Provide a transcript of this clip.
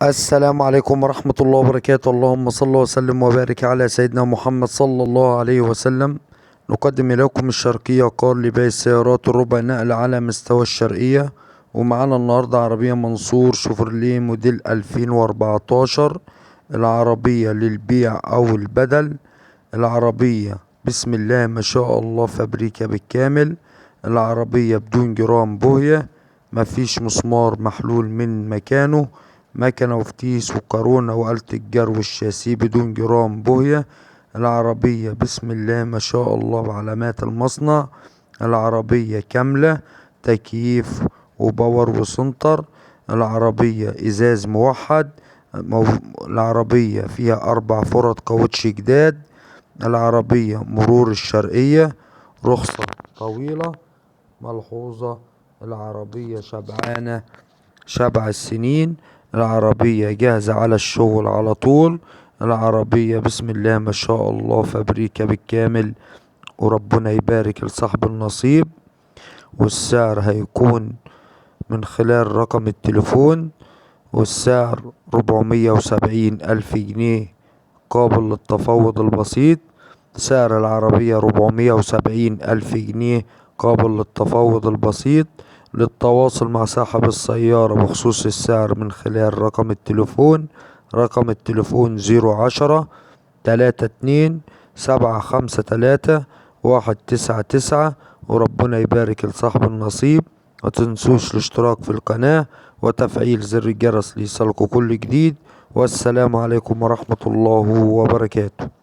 السلام عليكم ورحمة الله وبركاته. اللهم صل وسلم وبارك على سيدنا محمد صلى الله عليه وسلم. نقدم إليكم الشرقية قار لبيع السيارات الربع نقل على مستوى الشرقية. ومعانا النهاردة عربية منصور شوفرليه موديل 2014. العربية للبيع أو البدل. العربية بسم الله ما شاء الله فابريكا بالكامل. العربية بدون جرام بوية، مفيش مسمار محلول من مكانه، مكنة وفتيس وقارونة وآلة الجر والشاسيه بدون جرام بوية. العربية بسم الله ما شاء الله بعلامات المصنع. العربية كاملة تكييف وباور وسنتر. العربية ازاز موحد. العربية فيها 4 فرد كاوتش جداد. العربية مرور الشرقية، رخصة طويلة ملحوظة. العربية شبعانة 7 سنين. العربية جاهزة على الشغل على طول. العربية بسم الله ما شاء الله فابريكا بالكامل، وربنا يبارك لصاحب النصيب. والسعر هيكون من خلال رقم التليفون، والسعر 470 ألف جنيه قابل للتفاوض البسيط. سعر العربية 470 ألف جنيه قابل للتفاوض البسيط. للتواصل مع صاحب السيارة بخصوص السعر من خلال رقم التليفون، رقم التليفون 010-32-753-199. وربنا يبارك لصاحب النصيب. متنسوش الاشتراك في القناة وتفعيل زر الجرس ليصلكوا كل جديد. والسلام عليكم ورحمة الله وبركاته.